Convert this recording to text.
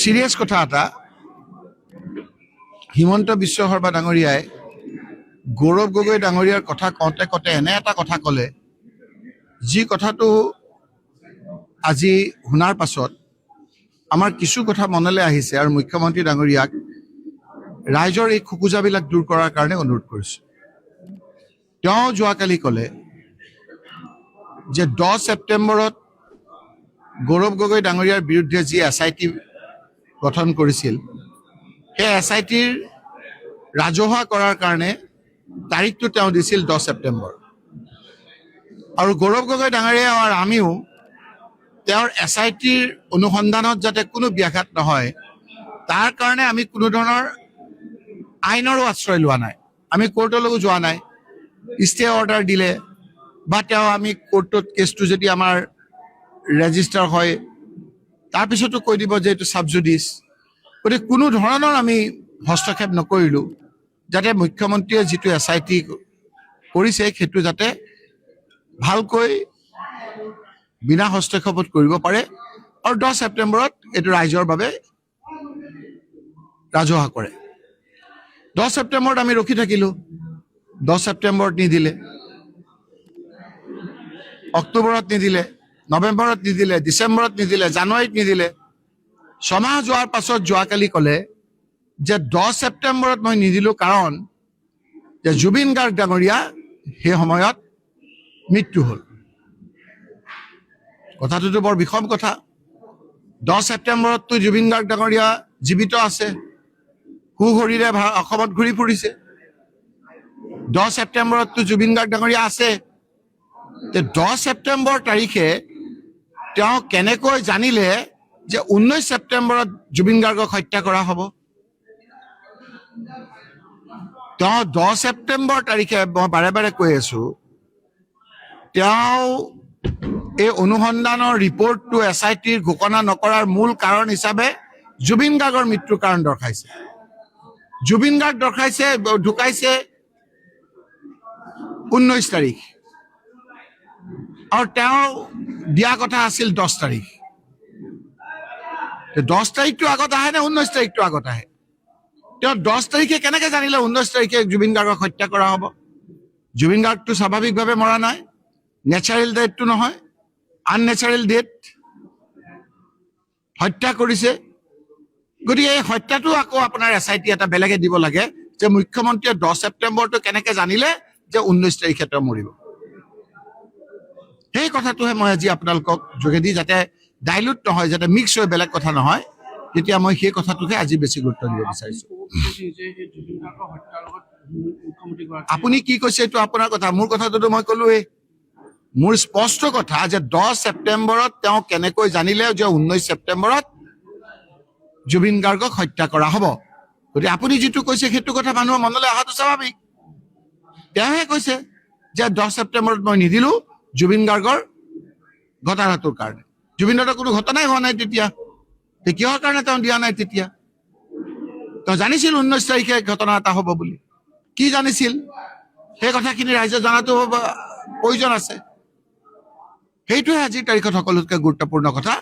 Serious কথা এটা হিমন্ত বিশ্ব শৰ্মা ডাঙৰীয়াই গৌৰৱ গগৈ ডাঙৰীয়াৰ কথা কওঁতে কওঁতে এনে এটা কথা ক'লে যি কথাটো আজি শুনাৰ পাছত আমাৰ কিছু কথা মনলৈ আহিছে আৰু মুখ্যমন্ত্ৰী ডাঙৰীয়াক ৰাইজৰ এই খোকোজাবিলাক দূৰ কৰাৰ কাৰণে অনুৰোধ কৰিছে। তেওঁ যোৱাকালি ক'লে যে 10 ছেপ্টেম্বৰত গৌৰৱ গগৈ ডাঙৰীয়াৰ বিৰুদ্ধে যি SIT গঠন কৰিছিল সেই SITৰ ৰাজহুৱা কৰাৰ কাৰণে তাৰিখটো তেওঁ দিছিল 10 ছেপ্টেম্বৰ আৰু গৌৰৱ গগৈ ডাঙৰীয়া আৰু আমিও তেওঁৰ SITৰ অনুসন্ধানত যাতে কোনো ব্যাঘাত নহয় তাৰ কাৰণে আমি কোনো ধৰণৰ আইনৰো আশ্ৰয় লোৱা নাই। আমি কোৰ্টলৈও যোৱা নাই। ষ্টে অৰ্ডাৰ দিলে বা তেওঁ আমি কোৰ্টত কেছটো যদি আমাৰ ৰেজিষ্টাৰ হয় তাৰপিছতো কৈ দিব যে এইটো ছাবজুডিচ। গতিকে কোনো ধৰণৰ আমি হস্তক্ষেপ নকৰিলোঁ যাতে মুখ্যমন্ত্ৰীয়ে যিটো SIT কৰিছে সেইটো যাতে ভালকৈ বিনা হস্তক্ষেপত কৰিব পাৰে আৰু 10 ছেপ্টেম্বৰত এইটো ৰাইজৰ বাবে ৰাজহুৱা কৰে। 10 ছেপ্টেম্বৰত আমি ৰখি থাকিলোঁ। 10 ছেপ্টেম্বৰত নিদিলে, অক্টোবৰত নিদিলে, নৱেম্বৰত নিদিলে, ডিচেম্বৰত নিদিলে, জানুৱাৰীত নিদিলে। ছমাহ যোৱাৰ পাছত যোৱাকালি ক'লে যে 10 ছেপ্টেম্বৰত মই নিদিলোঁ কাৰণ যে জুবিন গাৰ্গ ডাঙৰীয়া সেই সময়ত মৃত্যু হ'ল। কথাটোতো বৰ বিষম কথা। 10 ছেপ্টেম্বৰততো জুবিন গাৰ্গ ডাঙৰীয়া জীৱিত আছে, সুশৰীৰে অসমত ঘূৰি ফুৰিছে। 10 ছেপ্টেম্বৰততো জুবিন গাৰ্গ ডাঙৰীয়া আছে। 10 ছেপ্টেম্বৰ তাৰিখে তেওঁ কেনেকৈ জানিলে যে 19 ছেপ্টেম্বৰত জুবিন গাৰ্গক হত্যা কৰা হ'ব? তেওঁ 10 ছেপ্টেম্বৰ তাৰিখে, মই বাৰে বাৰে কৈ আছো, তেওঁ এই অনুসন্ধানৰ ৰিপৰ্টটো SITৰ ঘোষণা নকৰাৰ মূল কাৰণ হিচাপে জুবিন গাৰ্গৰ মৃত্যুৰ কাৰণ দৰ্শাইছে। জুবিন গাৰ্গ ঢুকাইছে 19 তাৰিখ আৰু তেওঁ দিয়া কথা আছিল 10 তাৰিখ। 10 তাৰিখটো আগত আহে নে 19 তাৰিখটো আগত আহে? তেওঁ 10 তাৰিখে কেনেকৈ জানিলে 19 তাৰিখে জুবিন গাৰ্গক হত্যা কৰা হ'ব? জুবিন গাৰ্গটো স্বাভাৱিকভাৱে মৰা নাই, নেচাৰেল ডেথটো নহয়, আননেচাৰেল ডেথ, হত্যা কৰিছে। গতিকে এই হত্যাটো আকৌ আপোনাৰ SIT এটা বেলেগে দিব লাগে যে মুখ্যমন্ত্ৰীয়ে 10 ছেপ্টেম্বৰটো কেনেকৈ জানিলে যে 19 তাৰিখে তেওঁ মৰিব। সেই কথাটোহে মই আজি আপোনালোকক যোগেদি যাতে ডাইলুট নহয়, যাতে মিক্স হৈ বেলেগ কথা নহয়, তেতিয়া মই সেই কথাটোকে আজি বেছি গুৰুত্ব দিব বিচাৰিছোঁ। আপুনি কি কৈছে এইটো আপোনাৰ কথা, মোৰ কথাটোতো মই ক'লোৱেই। মোৰ স্পষ্ট কথা যে 10 ছেপ্টেম্বৰত তেওঁ কেনেকৈ জানিলে যে 19 ছেপ্টেম্বৰত জুবিন গাৰ্গক হত্যা কৰা হ'ব। গতিকে আপুনি যিটো কৈছে সেইটো কথা মানুহৰ মনলৈ অহাটো স্বাভাৱিক। তেওঁহে কৈছে যে 10 ছেপ্টেম্বৰত মই নিদিলোঁ জুবিন গাৰ্গৰ ঘটনাটোৰ কাৰণে। জুবিন গাৰ্গৰ কোনো ঘটনাই হোৱা নাই তেতিয়া, কিহৰ কাৰণে তেওঁ দিয়া নাই? তেতিয়া তেওঁ জানিছিল 19 তাৰিখে ঘটনা এটা হ'ব বুলি। কি জানিছিল সেই কথাখিনি ৰাইজে জনাটো প্ৰয়োজন আছে। সেইটোৱে আজিৰ তাৰিখত সকলোতকৈ গুৰুত্বপূৰ্ণ কথা।